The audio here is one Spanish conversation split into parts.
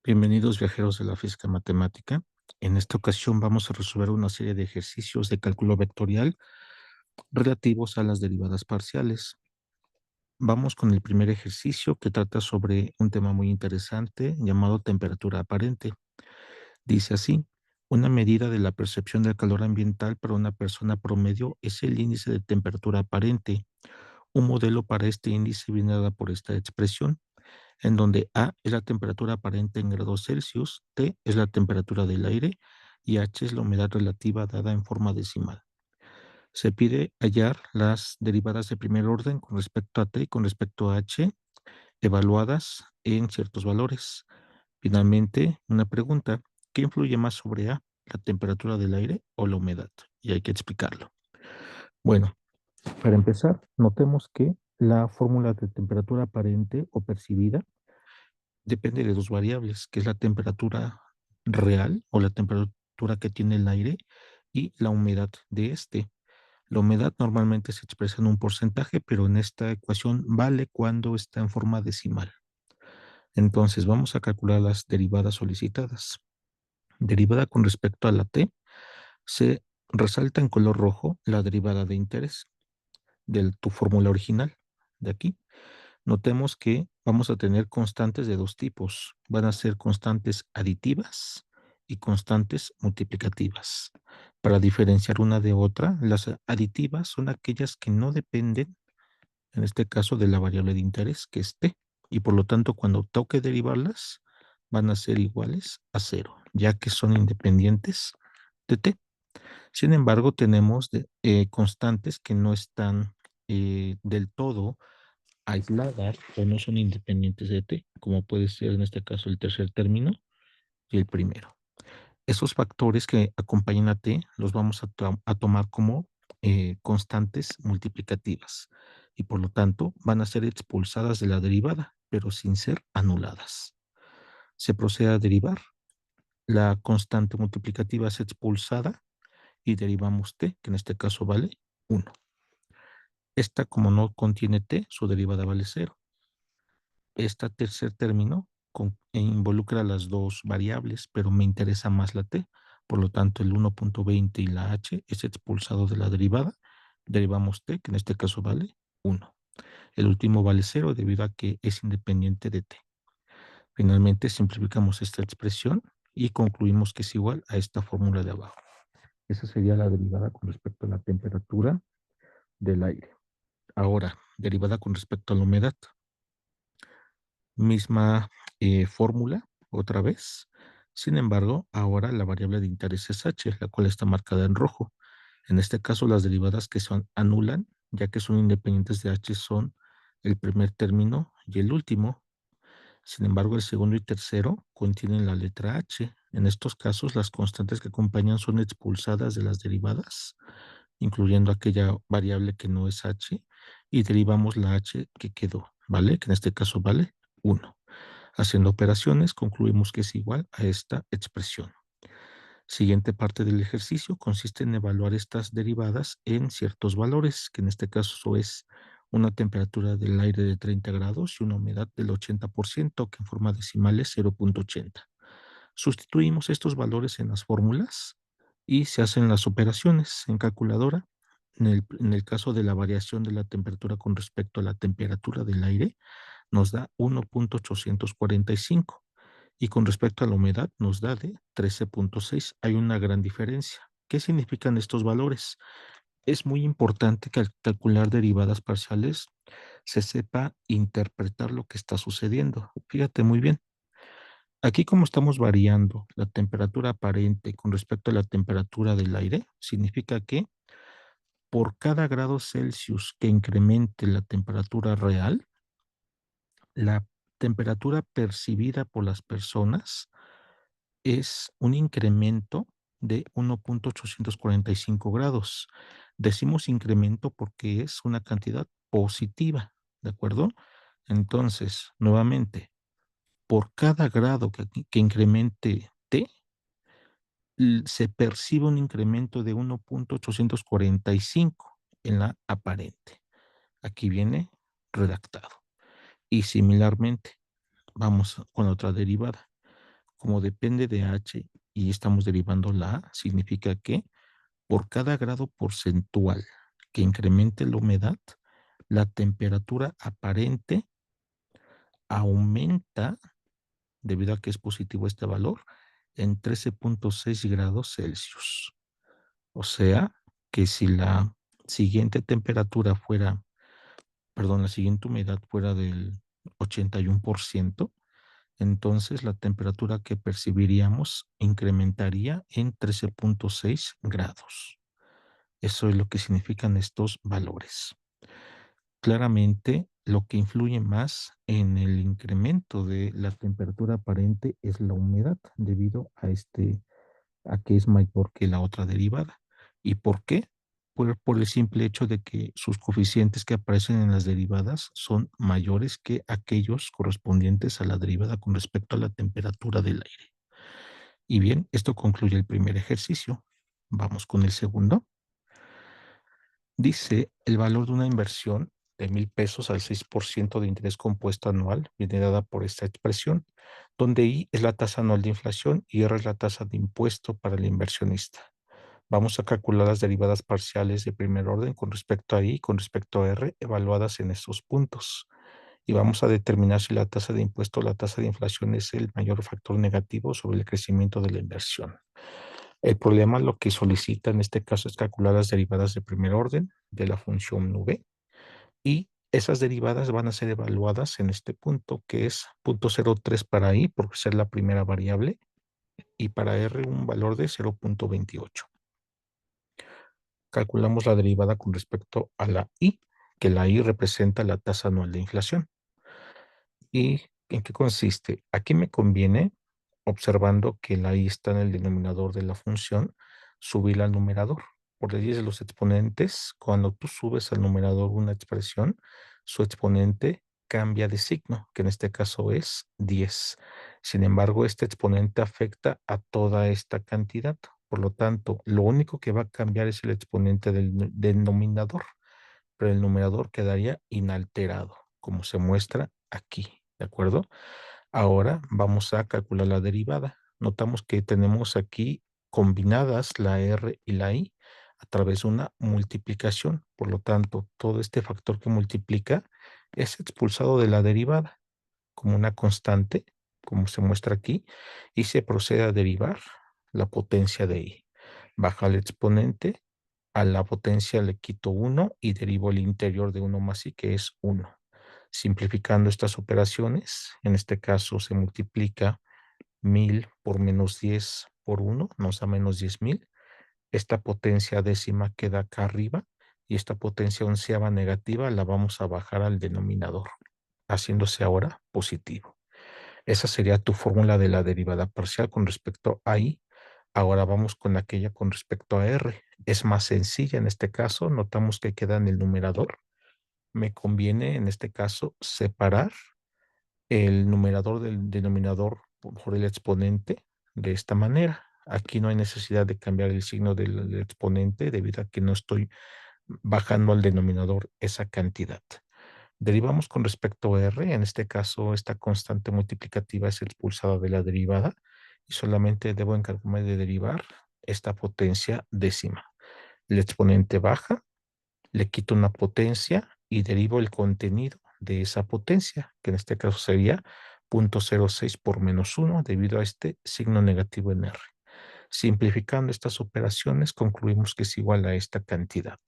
Bienvenidos viajeros de la física matemática. En esta ocasión vamos a resolver una serie de ejercicios de cálculo vectorial relativos a las derivadas parciales. Vamos con el primer ejercicio que trata sobre un tema muy interesante llamado temperatura aparente. Dice así: una medida de la percepción del calor ambiental para una persona promedio es el índice de temperatura aparente. Un modelo para este índice viene dada por esta expresión, en donde A es la temperatura aparente en grados Celsius, T es la temperatura del aire y H es la humedad relativa dada en forma decimal. Se pide hallar las derivadas de primer orden con respecto a T y con respecto a H, evaluadas en ciertos valores. Finalmente, una pregunta: ¿qué influye más sobre A, la temperatura del aire o la humedad? Y hay que explicarlo. Bueno, para empezar, notemos que la fórmula de temperatura aparente o percibida depende de dos variables, que es la temperatura real o la temperatura que tiene el aire y la humedad de este. La humedad normalmente se expresa en un porcentaje, pero en esta ecuación vale cuando está en forma decimal. Entonces vamos a calcular las derivadas solicitadas. Derivada con respecto a la t, se resalta en color rojo la derivada de interés de tu fórmula original de aquí. Notemos que vamos a tener constantes de dos tipos. Van a ser constantes aditivas y constantes multiplicativas. Para diferenciar una de otra, las aditivas son aquellas que no dependen, en este caso, de la variable de interés, que es t, y por lo tanto, cuando toque derivarlas, van a ser iguales a cero, ya que son independientes de t. Sin embargo, tenemos constantes que no están del todo aisladas o no son independientes de t, como puede ser en este caso el tercer término y el primero. Esos factores que acompañan a t los vamos a tomar como constantes multiplicativas y por lo tanto van a ser expulsadas de la derivada, pero sin ser anuladas. Se procede a derivar. La constante multiplicativa es expulsada y derivamos t, que en este caso vale 1. Esta, como no contiene t, su derivada vale 0. Este tercer término involucra las dos variables, pero me interesa más la t. Por lo tanto, el 1.20 y la h es expulsado de la derivada. Derivamos t, que en este caso vale 1. El último vale 0 debido a que es independiente de t. Finalmente, simplificamos esta expresión y concluimos que es igual a esta fórmula de abajo. Esa sería la derivada con respecto a la temperatura del aire. Ahora, derivada con respecto a la humedad. Misma fórmula, otra vez. Sin embargo, ahora la variable de interés es h, la cual está marcada en rojo. En este caso, las derivadas que son anulan, ya que son independientes de h, son el primer término y el último. Sin embargo, el segundo y tercero contienen la letra h. En estos casos, las constantes que acompañan son expulsadas de las derivadas, incluyendo aquella variable que no es h, y derivamos la h que quedó, ¿vale? Que en este caso vale 1. Haciendo operaciones, concluimos que es igual a esta expresión. Siguiente parte del ejercicio consiste en evaluar estas derivadas en ciertos valores, que en este caso es una temperatura del aire de 30 grados y una humedad del 80%, que en forma decimal es 0.80. Sustituimos estos valores en las fórmulas y se hacen las operaciones en calculadora. En el caso de la variación de la temperatura con respecto a la temperatura del aire, nos da 1.845 y con respecto a la humedad nos da de 13.6. Hay una gran diferencia. ¿Qué significan estos valores? Es muy importante que al calcular derivadas parciales se sepa interpretar lo que está sucediendo. Fíjate muy bien. Aquí, como estamos variando la temperatura aparente con respecto a la temperatura del aire, significa que por cada grado Celsius que incremente la temperatura real, la temperatura percibida por las personas es un incremento de 1.845 grados. Decimos incremento porque es una cantidad positiva, ¿de acuerdo? Entonces, nuevamente, por cada grado que incremente T, se percibe un incremento de 1.845 en la aparente. Aquí viene redactado. Y similarmente, vamos con otra derivada. Como depende de H y estamos derivando la A, significa que por cada grado porcentual que incremente la humedad, la temperatura aparente aumenta, debido a que es positivo este valor, en 13.6 grados Celsius. O sea, que si la siguiente temperatura fuera, perdón, la siguiente humedad fuera del 81%, entonces la temperatura que percibiríamos incrementaría en 13.6 grados. Eso es lo que significan estos valores. Claramente, lo que influye más en el incremento de la temperatura aparente es la humedad, debido a que es mayor que la otra derivada. ¿Y por qué? Por el simple hecho de que sus coeficientes que aparecen en las derivadas son mayores que aquellos correspondientes a la derivada con respecto a la temperatura del aire. Y bien, esto concluye el primer ejercicio. Vamos con el segundo. Dice, el valor de una inversión de 1,000 pesos al 6% de interés compuesto anual viene dada por esta expresión, donde I es la tasa anual de inflación y R es la tasa de impuesto para el inversionista. Vamos a calcular las derivadas parciales de primer orden con respecto a I y con respecto a R evaluadas en estos puntos. Y vamos a determinar si la tasa de impuesto o la tasa de inflación es el mayor factor negativo sobre el crecimiento de la inversión. El problema lo que solicita en este caso es calcular las derivadas de primer orden de la función v, y esas derivadas van a ser evaluadas en este punto, que es 0.03 para i, por ser la primera variable, y para r un valor de 0.28. Calculamos la derivada con respecto a la i, que la i representa la tasa anual de inflación. ¿Y en qué consiste? Aquí me conviene, observando que la i está en el denominador de la función, subirla al numerador. Por leyes de los exponentes, cuando tú subes al numerador una expresión, su exponente cambia de signo, que en este caso es 10. Sin embargo, este exponente afecta a toda esta cantidad. Por lo tanto, lo único que va a cambiar es el exponente del denominador, pero el numerador quedaría inalterado, como se muestra aquí, ¿de acuerdo? Ahora vamos a calcular la derivada. Notamos que tenemos aquí combinadas la R y la I a través de una multiplicación. Por lo tanto, todo este factor que multiplica es expulsado de la derivada como una constante, como se muestra aquí, y se procede a derivar la potencia de I. Baja el exponente, a la potencia le quito 1 y derivo el interior de 1 más I, que es 1. Simplificando estas operaciones, en este caso se multiplica 1,000 por menos 10 por 1, nos da menos 10,000. Esta potencia décima queda acá arriba y esta potencia onceava negativa la vamos a bajar al denominador, haciéndose ahora positivo. Esa sería tu fórmula de la derivada parcial con respecto a I. Ahora vamos con aquella con respecto a R. Es más sencilla en este caso, notamos que queda en el numerador. Me conviene en este caso separar el numerador del denominador por el exponente de esta manera. Aquí no hay necesidad de cambiar el signo del exponente debido a que no estoy bajando al denominador esa cantidad. Derivamos con respecto a R, en este caso esta constante multiplicativa es expulsada de la derivada y solamente debo encargarme de derivar esta potencia décima. El exponente baja, le quito una potencia y derivo el contenido de esa potencia, que en este caso sería 0.06 por menos 1 debido a este signo negativo en R. Simplificando estas operaciones, concluimos que es igual a esta cantidad.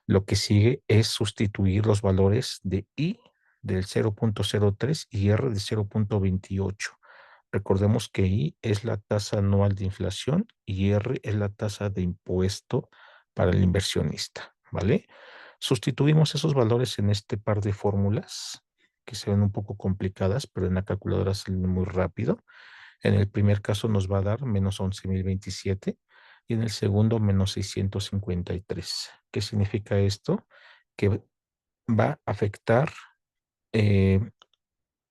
Lo que sigue es sustituir los valores de I del 0.03 y R de 0.28. Recordemos que I es la tasa anual de inflación y R es la tasa de impuesto para el inversionista, ¿vale? Sustituimos esos valores en este par de fórmulas que se ven un poco complicadas, pero en la calculadora salen muy rápido. En el primer caso nos va a dar menos 11,027 y en el segundo menos 653. ¿Qué significa esto? Que va a afectar eh,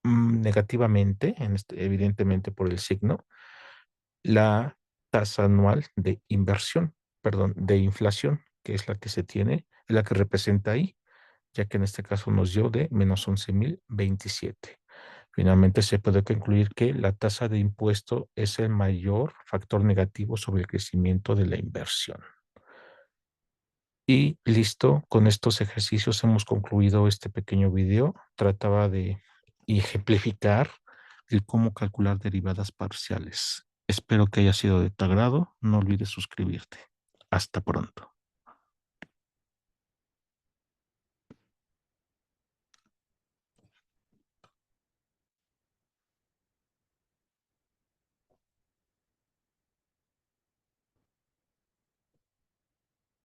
negativamente, evidentemente por el signo, la tasa anual de inversión, perdón, de inflación, que es la que se tiene, es la que representa ahí. ya que en este caso nos dio de menos 11.027. Finalmente se puede concluir que la tasa de impuesto es el mayor factor negativo sobre el crecimiento de la inversión. Y listo, con estos ejercicios hemos concluido este pequeño video. Trataba de ejemplificar el cómo calcular derivadas parciales. Espero que haya sido de tu agrado. No olvides suscribirte. Hasta pronto.